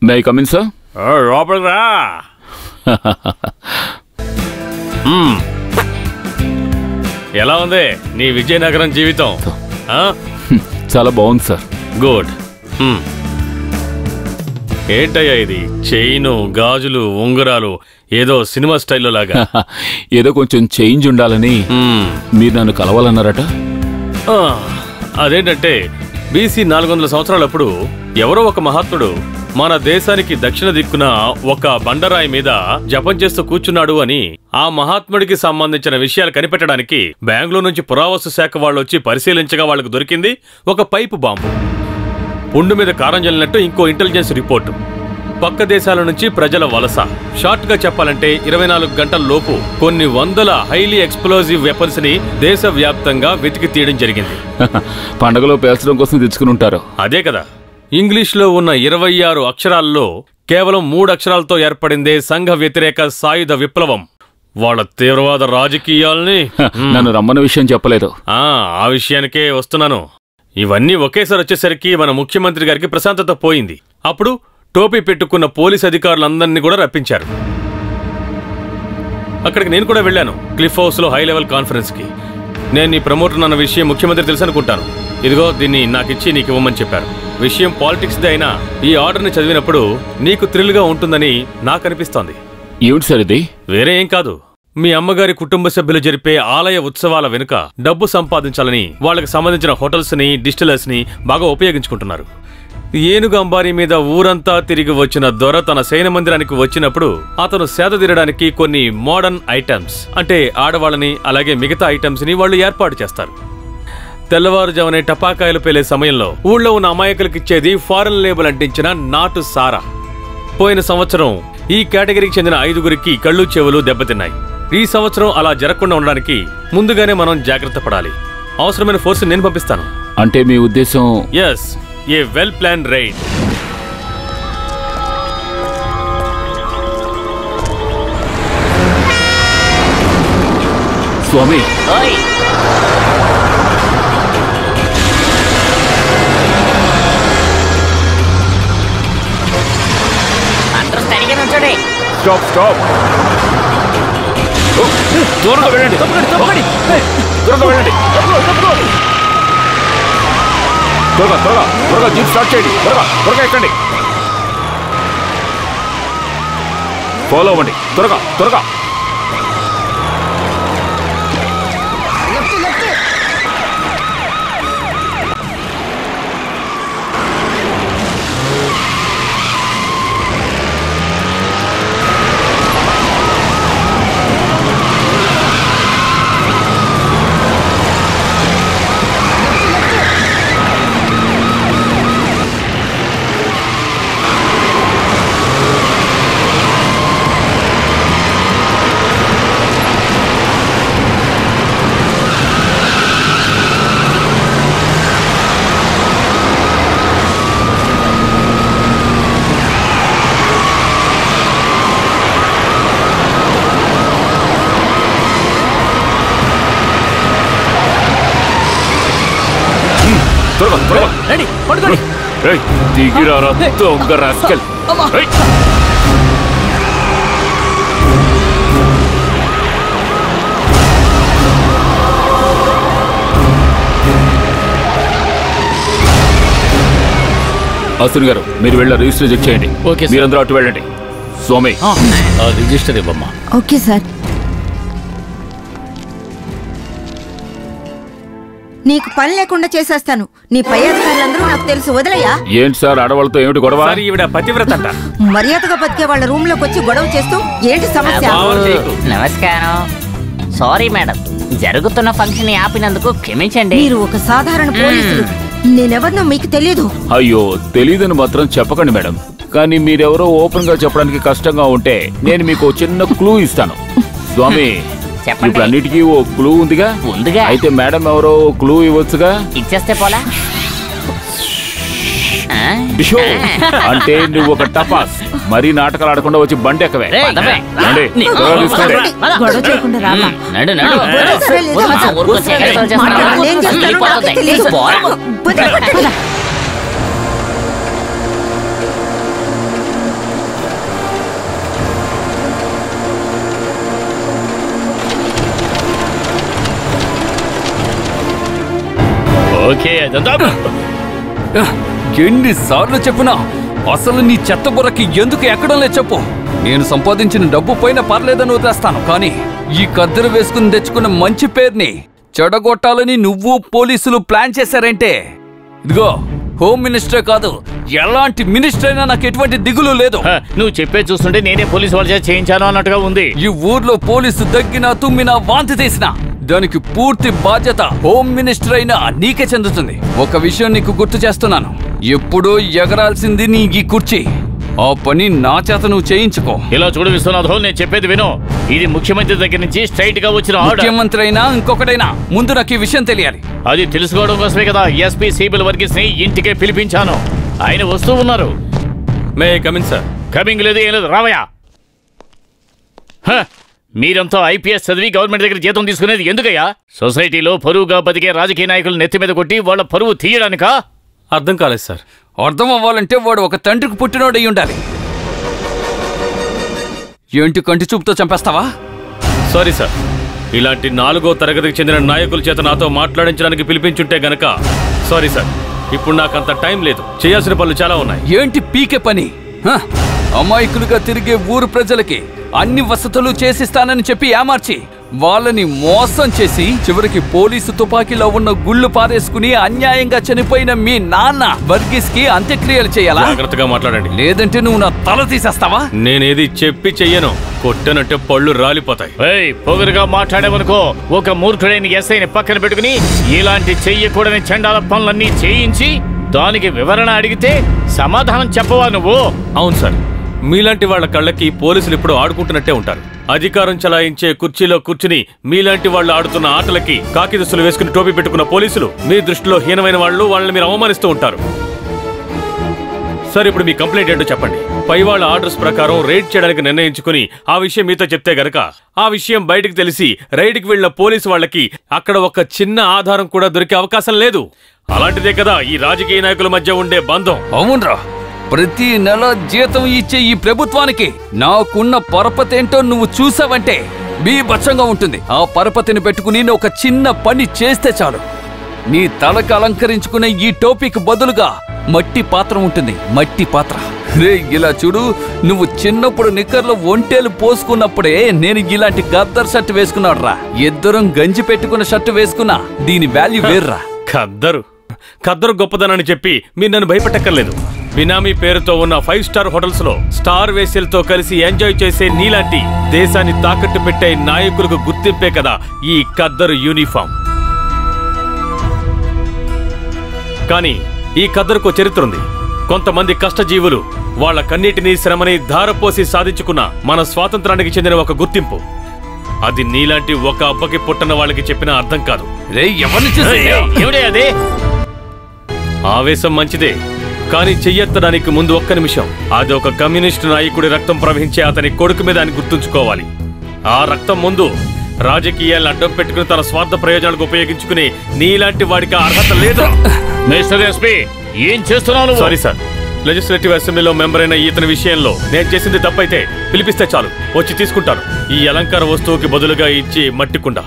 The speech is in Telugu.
May I come in sir? లోపలికి రా. ఎలా ఉంది నీ విజయనగరం జీవితం? చాలా బాగుంది సార్. గుడ్. ఏంటయ్యా ఇది? చైను, గాజులు, ఉంగరాలు, ఏదో సినిమా స్టైల్లో లాగా. ఏదో కొంచెం చేంజ్ ఉండాలని మీరు నన్ను కలవాలన్నారట. అదేంటంటే BC 400 సంవత్సరాలప్పుడు ఎవరో ఒక మహాత్ముడు మన దేశానికి దక్షిణ దిక్కున ఒక బండరాయి మీద జపం చేస్తూ కూర్చున్నాడు అని ఆ మహాత్ముడికి సంబంధించిన విషయాలు కనిపెట్టడానికి బెంగళూరు నుంచి పురావస్తు శాఖ వాళ్ళు వచ్చి పరిశీలించగా వాళ్ళకు దొరికింది ఒక పైపు బాంబు. పుండు మీద కారం జల్లినట్టు ఇంకో ఇంటెలిజెన్స్ రిపోర్టు. పక్క దేశాల నుంచి ప్రజల వలస. షార్ట్ గా చెప్పాలంటే 24 గంటల లోపు కొన్ని వందల హైలీ ఎక్స్ప్లోజివ్ వెపన్స్ ని దేశవ్యాప్తంగా వెతికి తీయడం జరిగింది. పండగలో పేల్చడం కోసం తెచ్చుకుని ఉంటారు. అదే కదా. ఇంగ్లీష్ లో ఉన్న 26 అక్షరాల్లో కేవలం 3 అక్షరాలతో ఏర్పడిందే సంఘ వ్యతిరేక సాయుధ విప్లవం. వాళ్ళ తీవ్రవాద రాజకీయాల్ని నన్ను రమ్మన్న విషయం చెప్పలేదు. ఆ విషయానికే వస్తున్నాను. ఇవన్నీ ఒకేసారి వచ్చేసరికి మన ముఖ్యమంత్రి గారికి ప్రశాంతత పోయింది. అప్పుడు టోపీ పెట్టుకున్న పోలీస్ అధికారులందరినీ కూడా రప్పించారు. అక్కడికి నేను కూడా వెళ్ళాను, క్లిఫ్ హౌస్ లో హై లెవెల్ కాన్ఫరెన్స్ కి. నేను నీ ప్రమోటర్ అన్న విషయం ముఖ్యమంత్రి తెలుసు అనుకుంటాను. ఇదిగో దీన్ని నాకిచ్చి నీకు ఇవ్వమని చెప్పారు. విషయం పాలిటిక్స్ దే అయినా ఈ ఆర్డర్ని చదివినప్పుడు నీకు థ్రిల్ గా ఉంటుందని నాకు అనిపిస్తోంది. ఏమిటి సార్ ఇది? వేరే ఏం కాదు. మీ అమ్మగారి కుటుంబ సభ్యులు జరిపే ఆలయ ఉత్సవాల వెనుక డబ్బు సంపాదించాలని వాళ్ళకి సంబంధించిన హోటల్స్ ని, డిస్టిలర్స్ ని బాగా ఉపయోగించుకుంటున్నారు. ఏనుగు అంబారీ మీద ఊరంతా తిరిగి వచ్చిన దొర తన సైన మందిరానికి వచ్చినప్పుడు అతను సేద తీరడానికి కొన్ని మోడర్న్ ఐటమ్స్ అంటే ఆడవాళ్ళని అలాగే మిగతా ఐటమ్స్ ని వాళ్ళు ఏర్పాటు చేస్తారు. తెల్లవారుజామునే టపాకాయలు పేలే సమయంలో ఊళ్ళో ఉన్న అమాయకులకిచ్చేది ఫారెన్ లేబుల్ అంటించిన నాటు సారా. పోయిన సంవత్సరం ఈ కేటగిరీకి చెందిన 5గురికి కళ్ళు చెవులు దెబ్బతిన్నాయి. ఈ సంవత్సరం అలా జరగకుండా ఉండడానికి ముందుగానే మనం జాగ్రత్త పడాలి. అవసరమైన ఫోర్స్ నేను పంపిస్తాను. అంటే మీ ఉద్దేశం? Yes, a well plan raid. Swami, stop stop. దూరంగా వెళ్ళండి, దూరంగా వెళ్ళండి. త్వరగా త్వరగా త్వరగా జీప్ స్టార్ట్ చేయండి. త్వరగా ఎక్కండి. ఫాలో అవ్వండి. త్వరగా త్వరగా. దిగిరారా దొంగ రాస్కెల్. అశ్విని గారు, మీరు వెళ్ళి రిజిస్టర్ చెక్ చేయండి. మీరందరూ అటు వెళ్ళండి. స్వామి, రిజిస్టర్ ఇవ్వమ్మా. Okay sir. నీకు పని లేకుండా చేసేస్తాను. నీ పై అధికారులందరూ నాకు తెలుసు, వదిలయ్యా. ఏంటి సార్ ఆడవాళ్ళతో ఏమిటి గొడవ? పతివ్రత మర్యాదగా బతికే వాళ్ళ రూమ్ లోకి వచ్చి గొడవ చేస్తూ ఏంటి సమస్య? నమస్కారం. సారీ మేడం, జరుగుతున్న ఫంక్షన్ ఆపినందుకు క్షమించండి. మీరు ఒక సాధారణ పోలీసులు, నేనెవరినో మీకు తెలియదు. అయ్యో, తెలియదని మాత్రం చెప్పకండి మేడం. కానీ మీరెవరో ఓపెన్ గా చెప్పడానికి కష్టంగా ఉంటే నేను మీకు చిన్న క్లూ ఇస్తాను. స్వామి, ఇప్పుడు అన్నిటికీ ఓ క్లూ ఉందిగా? అయితే మేడం ఎవరో క్లూ ఇవ్వచ్చుగా? ఇచ్చేస్తే పోలా? అంటే నువ్వు ఒక టపాస్. మరీ నాటకాలు ఆడకుండా వచ్చి బండి ఎక్కవే. ఓకే అదంతా ఎన్నిసార్లు చెప్పునా అసలు నీ చెత్త బుర్రకి ఎందుకు ఎక్కడం లేదు చెప్పు. నేను సంపాదించిన డబ్బు పోయినా పర్లేదని వదిలేస్తాను, కానీ ఈ కద్దరు వేసుకుని తెచ్చుకున్న మంచి పేరుని చెడగొట్టాలని నువ్వు పోలీసులు ప్లాన్ చేశారంటే, ఇదిగో హోమ్ మినిస్టర్ కాదు, ఎలాంటి మినిస్టర్ అయినా నాకు ఎటువంటి దిగులు లేదు. నువ్వు చెప్పే చూస్తుంటే నేనే పోలీసు వాళ్ళ చేత చేయించాను అన్నట్టుగా ఉంది. ఈ ఊర్లో పోలీసు దగ్గినా తుమ్మినా వాంతి చేసినా దానికి పూర్తి బాధ్యత హోమ్ మినిస్టర్ అయినా నీకే చెందుతుంది. ఒక విషయం నీకు గుర్తు చేస్తున్నాను, ఎప్పుడూ ఎగరాల్సింది నీ ఈ కుర్చీ. ఆ పని నా చేత నువ్వు చేయించుకో. ఇలా చూడు విశ్వనాథం, నేను చెప్పేది విను. ఇది ముఖ్యమంత్రి దగ్గర నుంచి స్ట్రైట్ గా వచ్చిన ఆర్డర్. ముఖ్యమంత్రి అయినా ఇంకొకటైనా ముందు నాకు ఈ విషయం తెలియాలి. అది తెలుసుకోవడం కోసమే కదా ఎస్పీ సిబిల్ వర్గీస్ ని ఇంటికే పిలిపించాను. ఆయన వస్తూ ఉన్నారు. May come in sir. కమింగ్ లేదు, ఏం లేదు, రావయ్యా. మీరంతా ఐపీఎస్ చదివి గవర్నమెంట్ దగ్గర జీతం తీసుకునేది ఎందుకయ్యా? సొసైటీలో పరువుగా బతికే రాజకీయ నాయకులు నెత్తి మీద కొట్టి వాళ్ళ పరువు తీయడానికా? అర్థం కాలేదు సార్. అర్థం అవ్వాలంటే వాడు ఒక తండ్రికి పుట్టినోడు అయి ఉండాలి. ఏంటి కంటి చూపుతో చంపేస్తావా? సారీ సార్, ఇలాంటి 4వ తరగతికి చెందిన నాయకుల చేత నాతో మాట్లాడించడానికి పిలిపించుంటే గనక సారీ సార్. ఇప్పుడు నాకంత టైం లేదు, చేయాల్సిన పనులు చాలా ఉన్నాయి. ఏంటి పీకే పని? అమాయకులుగా తిరిగే ఊరు ప్రజలకి అన్ని వసతులు చేసిస్తానని చెప్పి ఏమార్చి వాళ్ళని మోసం చేసి చివరికి పోలీసు తుపాకీలో ఉన్న గుళ్ళు పారేసుకుని అన్యాయంగా చనిపోయిన మీ నాన్న వర్గీస్ కి అంత్యక్రియలు చేయాలా? జాగ్రత్తగా మాట్లాడండి, లేదంటే నువ్వు నా తల తీసేస్తావా? నేనేది చెప్పి చెయ్యను, కొట్టనంటే పళ్ళు రాలిపోతాయి. పొగరుగా మాట్లాడేవనుకో ఒక మూర్ఖుడైన ఎస్ఐని పక్కన పెట్టుకుని ఇలాంటి చెయ్యకూడని చండాల పనులన్నీ చేయించి దానికి వివరణ అడిగితే సమాధానం చెప్పవా నువ్వు? అవును సార్, మీలాంటి వాళ్ళ కళ్ళకి పోలీసులు ఇప్పుడు ఆడుకుంటున్నట్టే ఉంటారు. అధికారం చలాయించే కుర్చీలో కూర్చుని మీలాంటి వాళ్ళు ఆడుతున్న ఆటలకి కాకి దుస్తులు వేసుకుని టోపీ పెట్టుకున్న పోలీసులు మీ దృష్టిలో హీనమైన వాళ్ళు, వాళ్ళని మీరు అవమానిస్తూ ఉంటారు. సార్, ఇప్పుడు మీ కంప్లైంట్ ఏంటో చెప్పండి. పై వాళ్ళ ఆర్డర్స్ ప్రకారం రైడ్ చేయడానికి నిర్ణయించుకుని ఆ విషయం మీతో చెప్తే గనక ఆ విషయం బయటకు తెలిసి రైడ్కి వెళ్లిన పోలీసు వాళ్ళకి అక్కడ ఒక చిన్న ఆధారం కూడా దొరికే అవకాశం లేదు. అలాంటిదే కదా ఈ రాజకీయ నాయకుల మధ్య ఉండే బంధం. అవునరా, ప్రతి నెల జీతం ఇచ్చే ఈ ప్రభుత్వానికి నాకున్న పరపతేంటో నువ్వు చూసావంటే బీభత్సంగా ఉంటుంది. ఆ పరపతిని పెట్టుకుని ఒక చిన్న పని చేస్తే చాలు, నీ తలకు అలంకరించుకునే ఈ టోపీకి బదులుగా మట్టి పాత్ర ఉంటుంది, మట్టి పాత్ర. రే ఇలా చూడు, నువ్వు చిన్నప్పుడు నిక్కర్లో ఒంటేలు పోసుకున్నప్పుడే నేను ఇలాంటి గద్దర్ షర్ట్ వేసుకున్నాడు రా. ఇద్దరం గంజి పెట్టుకున్న షర్ట్ వేసుకున్నా దీని వాల్యూ వేర్రా. ఖద్దరు గొప్పదనని చెప్పి మీరు నన్ను భయపెట్టక్కర్లేదు. బినామీ పేరుతో ఉన్న 5 స్టార్ హోటల్స్ లో స్టార్ వేసెలతో కలిసి ఎంజాయ్ చేసే నీలాంటి దేశాన్ని తాకట్టు పెట్టే నాయకులకు గుర్తింపే కదా ఈ ఖద్దరు యూనిఫామ్. కానీ ఈ ఖద్దరుకు చరిత్ర ఉంది. కొంతమంది కష్టజీవులు వాళ్ల కన్నీటిని శ్రమని ధారపోసి సాధించుకున్న మన స్వాతంత్రానికి చెందిన ఒక గుర్తింపు. అది నీలాంటి ఒక అబ్బకి పుట్టిన వాళ్ళకి చెప్పిన అర్థం కాదు. ఆవేశం మంచిదే, కానీ చెయ్యెత్తడానికి ముందు ఒక్క నిమిషం అది ఒక కమ్యూనిస్టు నాయకుడి రక్తం ప్రవహించే అతని కొడుకు మీద అని గుర్తుంచుకోవాలి. ఆ రక్తం ముందు రాజకీయాలను అడ్డం పెట్టుకుని తన స్వార్థ ప్రయోజనాలకు ఉపయోగించుకుని నీలాంటి వాడికి అర్హత లేదు. మిస్టర్ ఎస్పీ, ఏం చేస్తున్నావు? సారీ సార్, లెజిస్లేటివ్ అసెంబ్లీలో మెంబర్ అయిన ఇతని విషయంలో నేను చేసింది తప్పైతే పిలిపిస్తే చాలు, వచ్చి తీసుకుంటాను. ఈ అలంకార వస్తువుకి బదులుగా ఇచ్చి మట్టి కుండ.